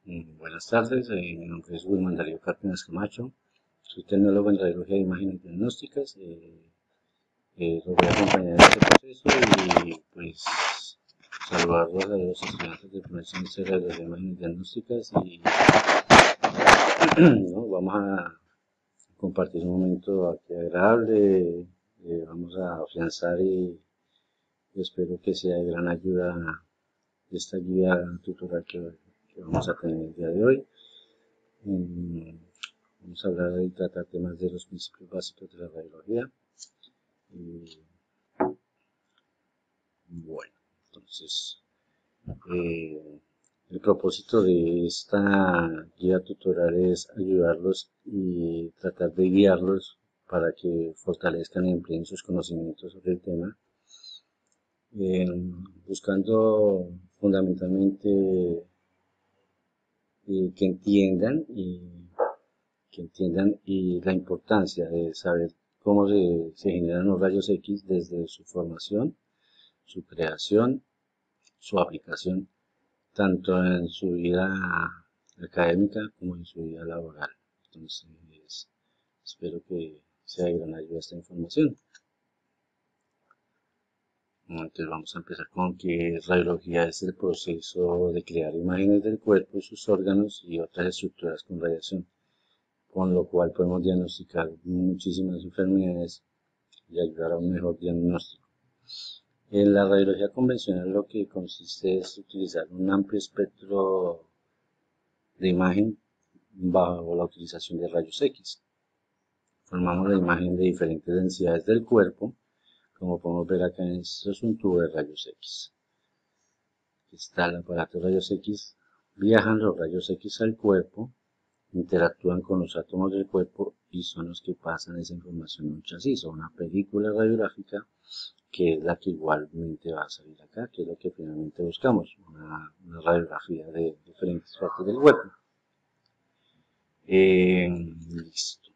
Buenas tardes, mi nombre es Wilman Darío Cárdenas Camacho, soy tecnólogo en radiología de imágenes diagnósticas. Los voy a acompañar en este proceso y pues saludarlos a los estudiantes del primer semestre de radiología de imágenes diagnósticas y ¿no? Vamos a compartir un momento aquí agradable, vamos a afianzar y espero que sea de gran ayuda esta guía tutorial que vamos a tener el día de hoy. Vamos a hablar y tratar temas de los principios básicos de la radiología. Y, bueno, entonces, el propósito de esta guía tutorial es ayudarlos y tratar de guiarlos para que fortalezcan y empleen sus conocimientos sobre el tema, buscando fundamentalmente que entiendan y la importancia de saber cómo se generan los rayos X desde su formación, su creación, su aplicación, tanto en su vida académica como en su vida laboral. Entonces, espero que sea de gran ayuda esta información. Entonces vamos a empezar con que radiología es el proceso de crear imágenes del cuerpo, sus órganos y otras estructuras con radiación, con lo cual podemos diagnosticar muchísimas enfermedades y ayudar a un mejor diagnóstico. En la radiología convencional lo que consiste es utilizar un amplio espectro de imagen bajo la utilización de rayos X. Formamos la imagen de diferentes densidades del cuerpo, como podemos ver acá en este es un tubo de rayos X. Aquí está el aparato de rayos X, viajan los rayos X al cuerpo, interactúan con los átomos del cuerpo y son los que pasan esa información a un chasis o una película radiográfica, que es la que igualmente va a salir acá, que es lo que finalmente buscamos, una radiografía de diferentes partes del cuerpo. Listo.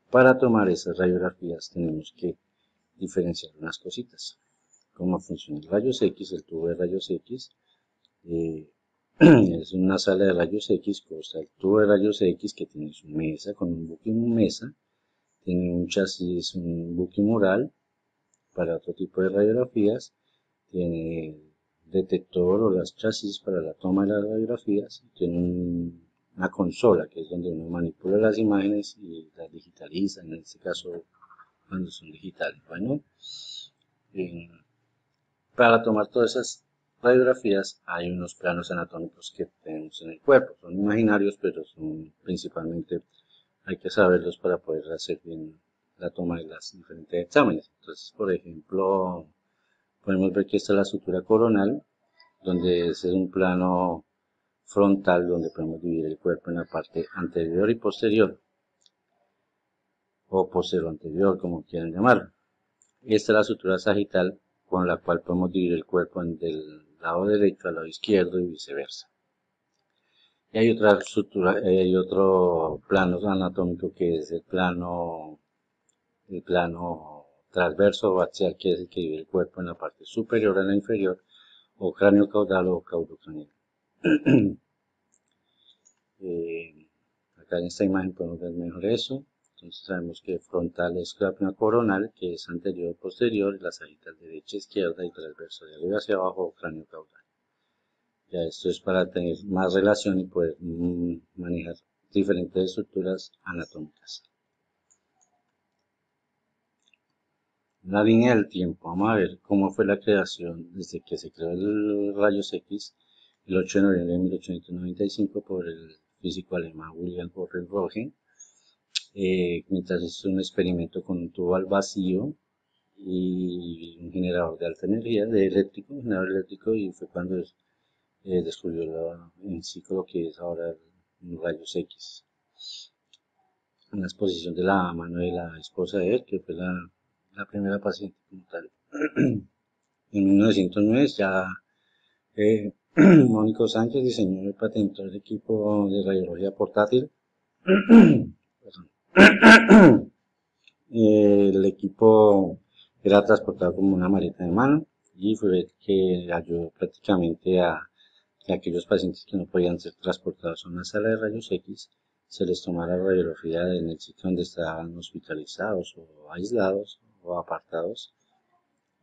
Para tomar esas radiografías tenemos que diferenciar unas cositas. Cómo funciona el rayos X, el tubo de rayos X. Es una sala de rayos X, consta el tubo de rayos X que tiene su mesa con un buque mesa, tiene un chasis, un buque mural para otro tipo de radiografías, tiene el detector o las chasis para la toma de las radiografías, tiene una consola que es donde uno manipula las imágenes y las digitaliza, en este caso cuando son digitales. Bueno, para tomar todas esas radiografías hay unos planos anatómicos que tenemos en el cuerpo, son imaginarios pero son principalmente hay que saberlos para poder hacer bien la toma de los diferentes exámenes. Entonces, por ejemplo, podemos ver que esta es la sutura coronal, donde ese es un plano frontal donde podemos dividir el cuerpo en la parte anterior y posterior, o posterior anterior, como quieran llamarlo. Esta es la sutura sagital, con la cual podemos dividir el cuerpo del lado derecho al lado izquierdo y viceversa. Y hay otra sutura, hay otro plano anatómico que es el plano transverso o axial, que es el que divide el cuerpo en la parte superior a la inferior, o cráneo caudal o caudocranial. Acá en esta imagen podemos ver mejor eso. Entonces sabemos que frontal es la coronal, que es anterior o posterior, y la sagital derecha, izquierda y transverso de arriba hacia abajo o cráneo caudal. Ya esto es para tener más relación y poder manejar diferentes estructuras anatómicas. La línea del tiempo, vamos a ver cómo fue la creación desde que se creó el rayos X el 8 de noviembre de 1895 por el físico alemán William Gottfried Röntgen, mientras hizo un experimento con un tubo al vacío y un generador de alta energía, un generador eléctrico, y fue cuando descubrió en sí lo que es ahora el rayos X. Una exposición de la mano de la esposa de él, que fue la primera paciente como tal. En 1909 ya Mónico Sánchez diseñó y patentó el equipo de radiología portátil. El equipo era transportado como una maleta de mano y fue el que ayudó prácticamente a aquellos pacientes que no podían ser transportados a una sala de rayos X, se les tomara radiografía en el sitio donde estaban hospitalizados o aislados o apartados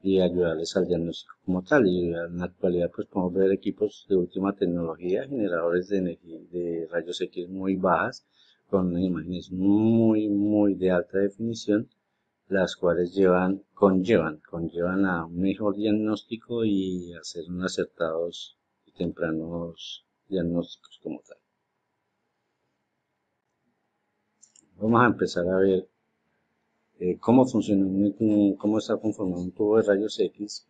y ayudarles al diagnóstico como tal. Y en la actualidad pues podemos ver equipos de última tecnología, generadores de energía de rayos X muy bajas, con unas imágenes muy de alta definición, las cuales conllevan a un mejor diagnóstico y a ser un acertados y tempranos diagnósticos como tal. Vamos a empezar a ver cómo funciona, cómo está conformado un tubo de rayos X,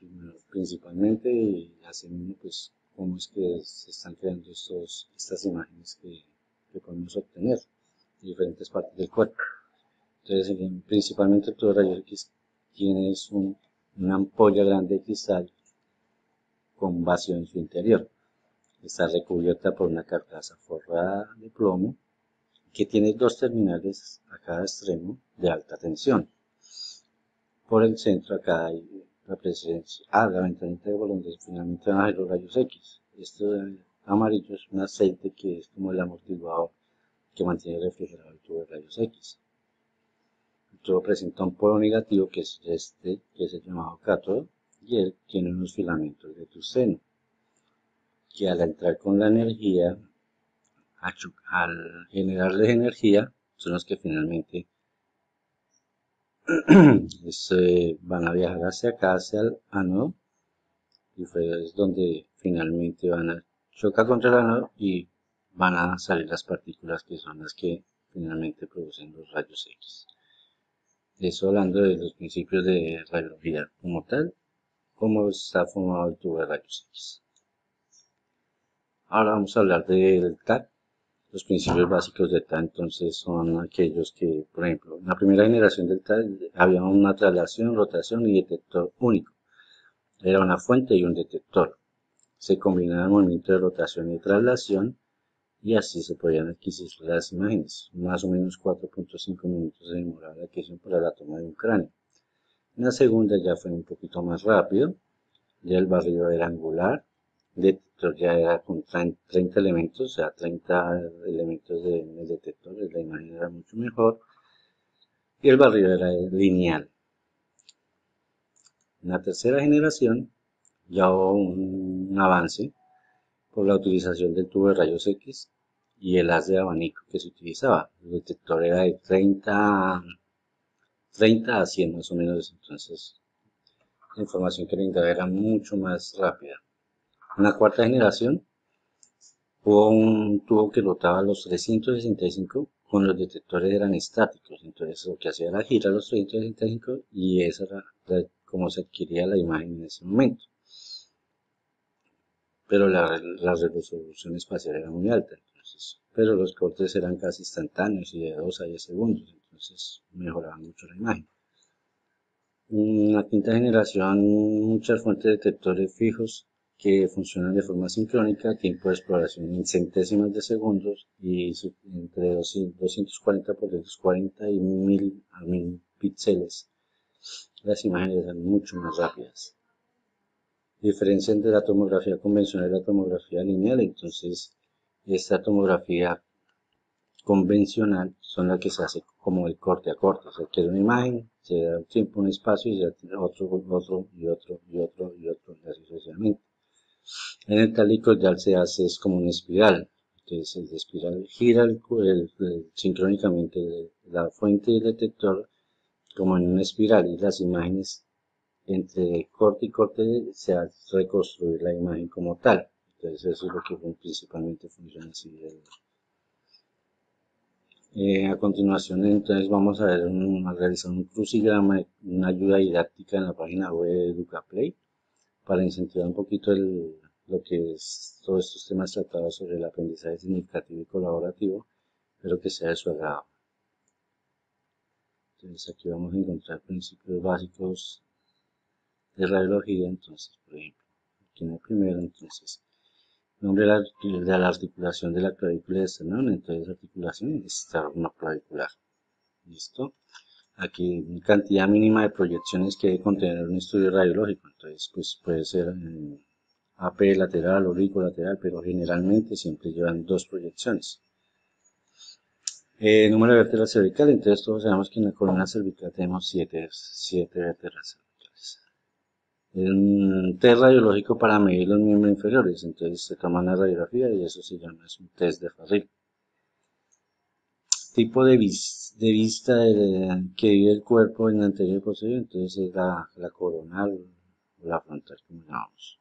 principalmente, y asimismo, pues, cómo es que se están creando estas imágenes que podemos obtener de diferentes partes del cuerpo. Entonces, principalmente el tubo de rayos X tiene una ampolla grande de cristal con vacío en su interior. Está recubierta por una carcasa forrada de plomo que tiene dos terminales a cada extremo de alta tensión. Por el centro acá hay la presencia, la ventanita de donde finalmente van a ser los rayos X. Esto amarillo es un aceite que es como el amortiguador que mantiene refrigerado el tubo de rayos X. El tubo presenta un polo negativo que es que es el llamado cátodo, y él tiene unos filamentos de tungsteno que al entrar con la energía, al generarles energía, son los que finalmente van a viajar hacia acá, hacia el ánodo, y es donde finalmente van a chocar contra el ánodo y van a salir las partículas que son las que finalmente producen los rayos X. Eso hablando de los principios de radiología como tal, cómo está formado el tubo de rayos X. Ahora vamos a hablar del TAC. Los principios básicos del TAC entonces son aquellos que, por ejemplo, en la primera generación del TAC había una traslación, rotación y detector único. Era una fuente y un detector. Se combinaba el movimiento de rotación y traslación y así se podían adquirir las imágenes. Más o menos 4.5 minutos de demoraba la adquisición para la toma de un cráneo. En la segunda ya fue un poquito más rápido. Ya el barrido era angular. El detector ya era con 30 elementos, o sea, 30 elementos en el detector, la imagen era mucho mejor. Y el barrido era lineal. En la tercera generación ya hubo un avance por la utilización del tubo de rayos X y el haz de abanico que se utilizaba. El detector era de 30 a 100 más o menos, entonces la información que brindaba era mucho más rápida. En la cuarta generación hubo un tubo que rotaba los 365 con los detectores eran estáticos, entonces lo que hacía era girar los 365 y esa era como se adquiría la imagen en ese momento. Pero la resolución espacial era muy alta, entonces, pero los cortes eran casi instantáneos y de 2 a 10 segundos, entonces mejoraba mucho la imagen. En la quinta generación, muchas fuentes de detectores fijos que funcionan de forma sincrónica, tiempo de exploración en centésimas de segundos y entre 240 por 240 y 1000 a 1000 píxeles. Las imágenes eran mucho más rápidas. Diferencian de la tomografía convencional y la tomografía lineal, entonces esta tomografía convencional son las que se hace como el corte a corte, se quiere una imagen, se da un tiempo, un espacio y se da otro y así sucesivamente. En el tálico ya se hace es como una espiral, entonces el espiral gira sincrónicamente la fuente y el detector como en una espiral y las imágenes entre corte y corte se hace reconstruir la imagen como tal. Entonces eso es lo que principalmente funciona así. A continuación entonces vamos a ver a realizar un crucigrama, una ayuda didáctica en la página web de EducaPlay para incentivar un poquito lo que es todos estos temas tratados sobre el aprendizaje significativo y colaborativo, pero que sea de su agrado. Entonces aquí vamos a encontrar principios básicos de radiología, entonces por ejemplo, aquí en el primero entonces nombre de la articulación de la clavícula y esternón, entonces articulación externo-clavicular. ¿Listo? Aquí cantidad mínima de proyecciones que debe contener un estudio radiológico, entonces pues puede ser AP lateral, oblicuo lateral, pero generalmente siempre llevan dos proyecciones. Número de vértebras cervicales, entonces todos sabemos que en la columna cervical tenemos 7 vértebras cervicales. Un test radiológico para medir los miembros inferiores, entonces se toma una radiografía y eso se llama, es un test de Farrell. Tipo de vista que divide el cuerpo en anterior y posterior, entonces es la coronal o la frontal, como llamamos.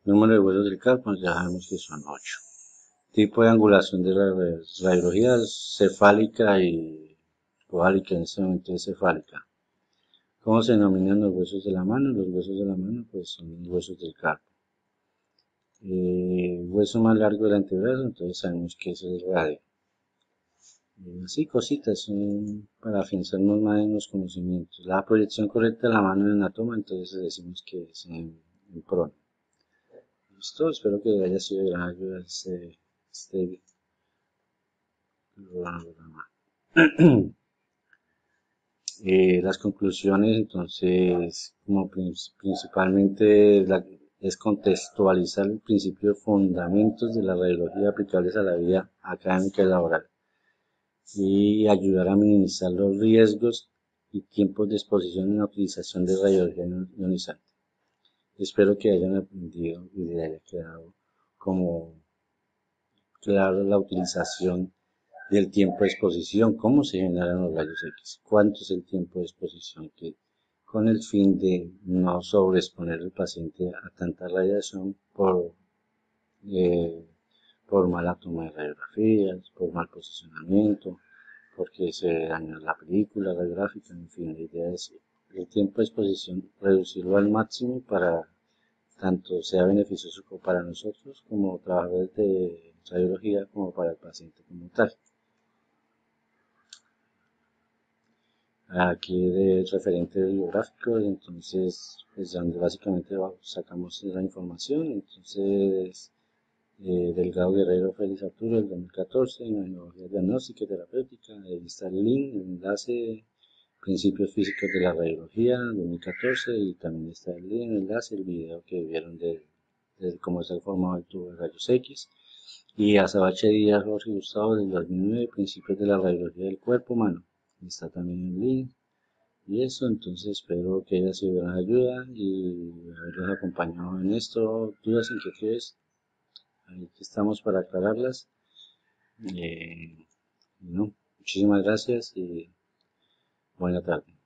Número de huesos del carpo, ya sabemos que son 8. Tipo de angulación de la radiología cefálica y poálica, en este momento es cefálica. ¿Cómo se denominan los huesos de la mano? Los huesos de la mano pues son los huesos del carpo. Hueso más largo del antebrazo, entonces sabemos que es el radio. Así cositas para afianzarnos más en los conocimientos. La proyección correcta de la mano en la toma, entonces decimos que es en prono. Listo, espero que haya sido de gran ayuda este programa. Las conclusiones, entonces, como principalmente es contextualizar el principio de fundamentos de la radiología aplicables a la vida académica y laboral y ayudar a minimizar los riesgos y tiempos de exposición en la utilización de radiología ionizante. Espero que hayan aprendido y les haya quedado como claro la utilización del tiempo de exposición, cómo se generan los rayos X, cuánto es el tiempo de exposición, que con el fin de no sobreexponer al paciente a tanta radiación por mala toma de radiografías, por mal posicionamiento, porque se daña la película radiográfica, en fin, la idea es el tiempo de exposición reducirlo al máximo para tanto sea beneficioso para nosotros como trabajadores de radiología como para el paciente como tal. Aquí de referente bibliográfico, entonces pues donde básicamente sacamos la información, entonces Delgado Guerrero Félix Arturo del 2014, Imagenología Diagnóstica y Terapéutica, ahí está el link, el enlace, Principios Físicos de la Radiología 2014 y también está el link, el enlace, el video que vieron de cómo está formado el tubo de rayos X, y Azabache Díaz Jorge Gustavo del 2009, Principios de la Radiología del Cuerpo Humano, está también el link. Y eso, entonces espero que haya sido de gran ayuda y haberlos acompañado en esto. Dudas, inquietudes, aquí estamos para aclararlas. No, muchísimas gracias y buena tarde.